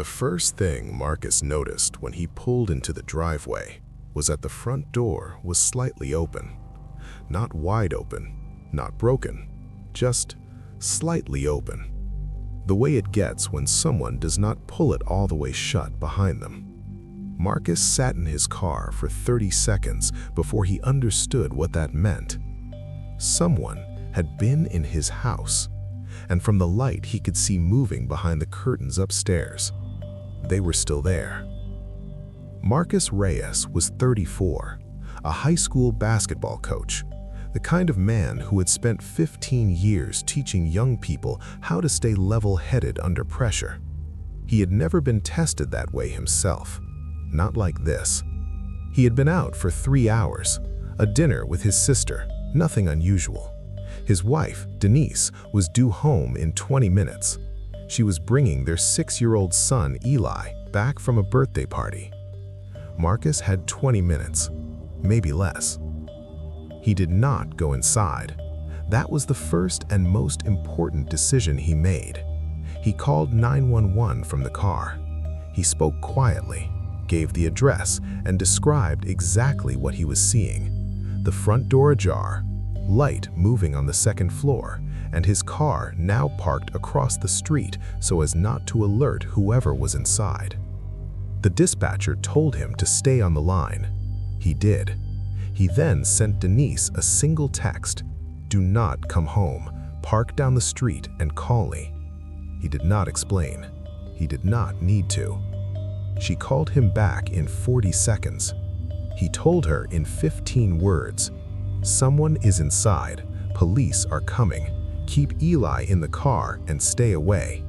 The first thing Marcus noticed when he pulled into the driveway was that the front door was slightly open. Not wide open, not broken, just slightly open. The way it gets when someone does not pull it all the way shut behind them. Marcus sat in his car for 30 seconds before he understood what that meant. Someone had been in his house, and from the light he could see moving behind the curtains upstairs. They were still there. Marcus Reyes was 34, a high school basketball coach, the kind of man who had spent 15 years teaching young people how to stay level-headed under pressure. He had never been tested that way himself, not like this. He had been out for 3 hours, a dinner with his sister, nothing unusual. His wife, Denise, was due home in 20 minutes. She was bringing their 6-year-old son, Eli, back from a birthday party. Marcus had 20 minutes, maybe less. He did not go inside. That was the first and most important decision he made. He called 911 from the car. He spoke quietly, gave the address, and described exactly what he was seeing. The front door ajar, light moving on the second floor, and his car now parked across the street so as not to alert whoever was inside. The dispatcher told him to stay on the line. He did. He then sent Denise a single text: "Do not come home. Park down the street and call me." He did not explain. He did not need to. She called him back in 40 seconds. He told her in 15 words, "Someone is inside. Police are coming. Keep Eli in the car and stay away."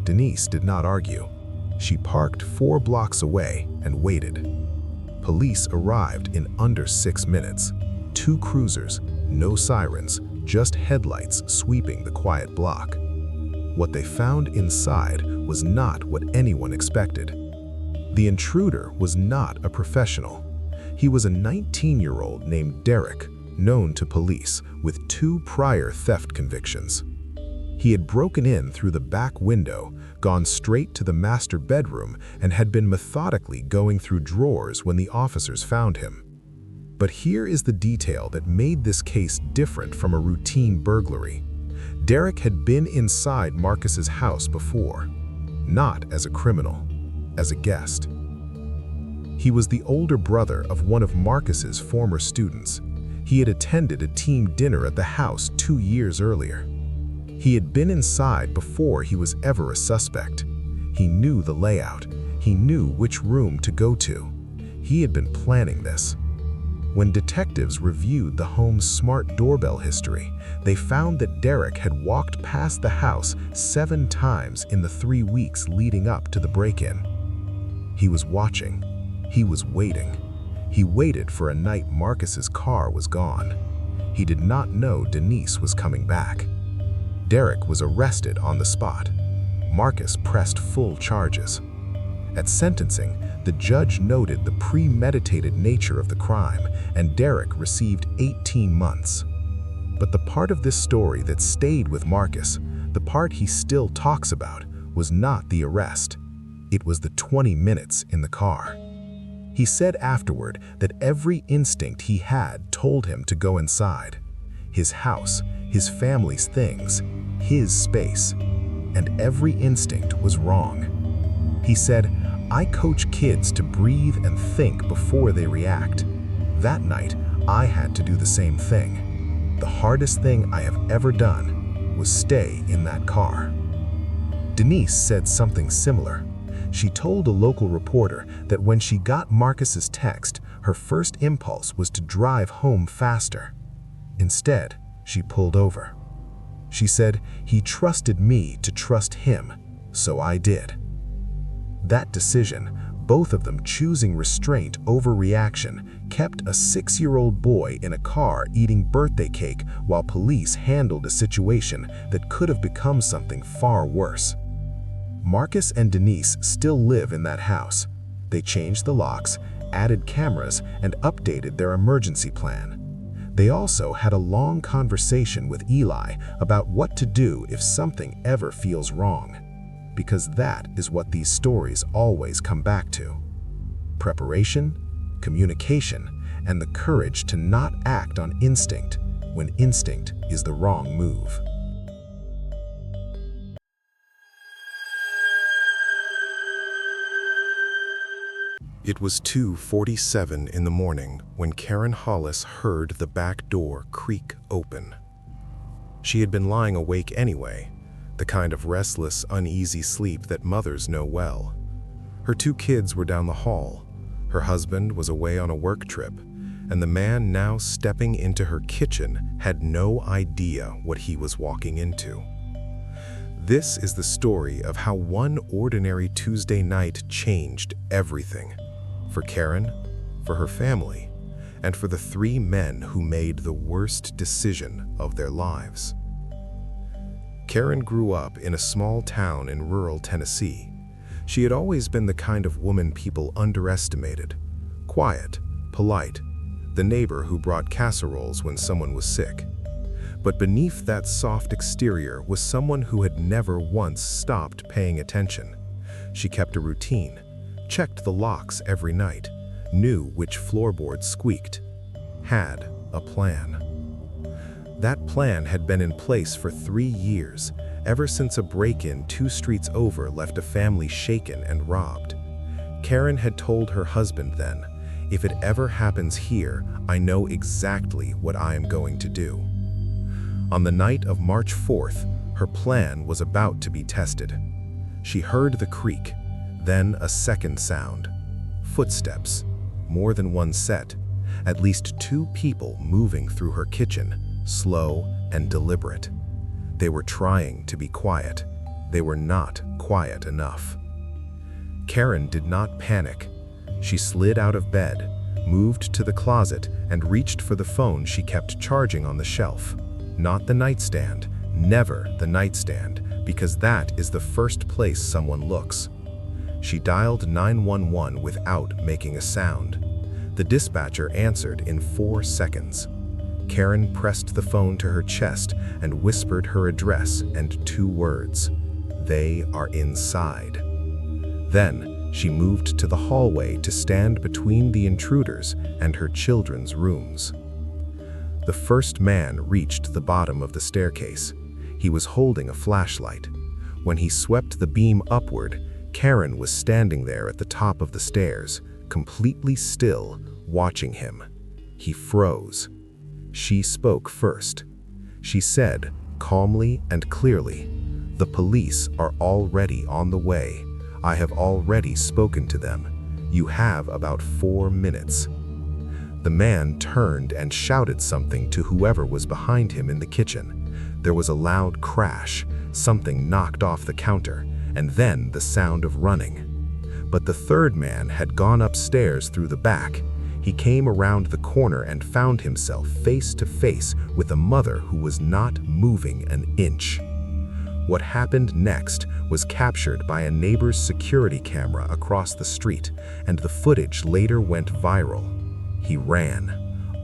Denise did not argue. She parked 4 blocks away and waited. Police arrived in under 6 minutes. 2 cruisers, no sirens, just headlights sweeping the quiet block. What they found inside was not what anyone expected. The intruder was not a professional. He was a 19-year-old named Derek, known to police, with 2 prior theft convictions. He had broken in through the back window, gone straight to the master bedroom, and had been methodically going through drawers when the officers found him. But here is the detail that made this case different from a routine burglary. Derek had been inside Marcus's house before, not as a criminal, as a guest. He was the older brother of one of Marcus's former students. He had attended a team dinner at the house 2 years earlier. He had been inside before he was ever a suspect. He knew the layout. He knew which room to go to. He had been planning this. When detectives reviewed the home's smart doorbell history, they found that Derek had walked past the house 7 times in the 3 weeks leading up to the break-in. He was watching. He was waiting. He waited for a night Marcus's car was gone. He did not know Denise was coming back. Derek was arrested on the spot. Marcus pressed full charges. At sentencing, the judge noted the premeditated nature of the crime, and Derek received 18 months. But the part of this story that stayed with Marcus, the part he still talks about, was not the arrest. It was the 20 minutes in the car. He said afterward that every instinct he had told him to go inside. His house, his family's things, his space. And every instinct was wrong. He said, "I coach kids to breathe and think before they react. That night, I had to do the same thing. The hardest thing I have ever done was stay in that car." Denise said something similar. She told a local reporter that when she got Marcus's text, her first impulse was to drive home faster. Instead, she pulled over. She said, "He trusted me to trust him, so I did." That decision, both of them choosing restraint over reaction, kept a 6-year-old boy in a car eating birthday cake while police handled a situation that could have become something far worse. Marcus and Denise still live in that house. They changed the locks, added cameras, and updated their emergency plan. They also had a long conversation with Eli about what to do if something ever feels wrong. because that is what these stories always come back to. Preparation, communication, and the courage to not act on instinct when instinct is the wrong move. It was 2:47 in the morning when Karen Hollis heard the back door creak open. She had been lying awake anyway, the kind of restless, uneasy sleep that mothers know well. Her 2 kids were down the hall, her husband was away on a work trip, and the man now stepping into her kitchen had no idea what he was walking into. This is the story of how one ordinary Tuesday night changed everything. For Karen, for her family, and for the 3 men who made the worst decision of their lives. Karen grew up in a small town in rural Tennessee. She had always been the kind of woman people underestimated. Quiet, polite, the neighbor who brought casseroles when someone was sick. But beneath that soft exterior was someone who had never once stopped paying attention. She kept a routine, checked the locks every night, knew which floorboards squeaked, had a plan. That plan had been in place for 3 years, ever since a break-in 2 streets over left a family shaken and robbed. Karen had told her husband then, "If it ever happens here, I know exactly what I am going to do." On the night of March 4th, her plan was about to be tested. She heard the creak, then a second sound. Footsteps, more than one set, at least 2 people moving through her kitchen, slow and deliberate. They were trying to be quiet. They were not quiet enough. Karen did not panic. She slid out of bed, moved to the closet, and reached for the phone she kept charging on the shelf. Not the nightstand, never the nightstand, because that is the first place someone looks. She dialed 911 without making a sound. The dispatcher answered in 4 seconds. Karen pressed the phone to her chest and whispered her address and 2 words. "They are inside." Then she moved to the hallway to stand between the intruders and her children's rooms. The first man reached the bottom of the staircase. He was holding a flashlight. When he swept the beam upward, Karen was standing there at the top of the stairs, completely still, watching him. He froze. She spoke first. She said, calmly and clearly, "The police are already on the way. I have already spoken to them. You have about 4 minutes." The man turned and shouted something to whoever was behind him in the kitchen. There was a loud crash, something knocked off the counter, and then the sound of running. But the third man had gone upstairs through the back. He came around the corner and found himself face to face with a mother who was not moving an inch. What happened next was captured by a neighbor's security camera across the street, and the footage later went viral. He ran.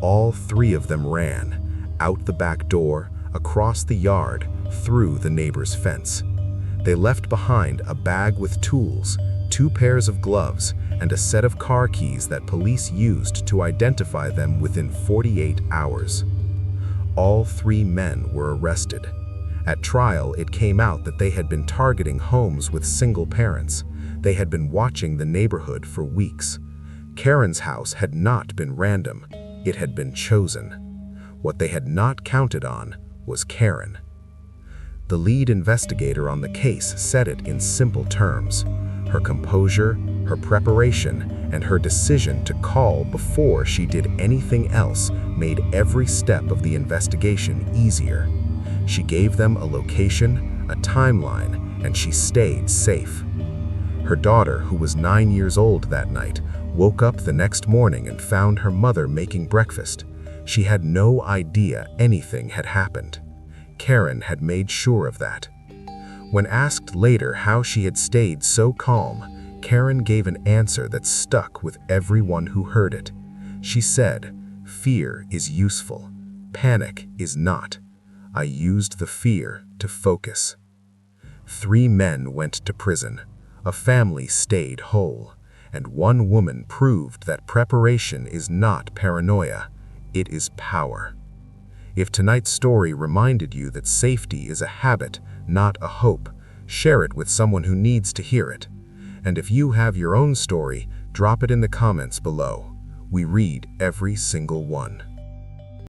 All 3 of them ran, out the back door, across the yard, through the neighbor's fence. They left behind a bag with tools, 2 pairs of gloves, and a set of car keys that police used to identify them within 48 hours. All 3 men were arrested. At trial, it came out that they had been targeting homes with single parents. They had been watching the neighborhood for weeks. Karen's house had not been random. It had been chosen. What they had not counted on was Karen. The lead investigator on the case said it in simple terms. Her composure, her preparation, and her decision to call before she did anything else made every step of the investigation easier. She gave them a location, a timeline, and she stayed safe. Her daughter, who was 9 years old that night, woke up the next morning and found her mother making breakfast. She had no idea anything had happened. Karen had made sure of that. When asked later how she had stayed so calm, Karen gave an answer that stuck with everyone who heard it. She said, "Fear is useful. Panic is not. I used the fear to focus." 3 men went to prison, a family stayed whole, and 1 woman proved that preparation is not paranoia, it is power. If tonight's story reminded you that safety is a habit, not a hope, share it with someone who needs to hear it. And if you have your own story, drop it in the comments below. We read every single one.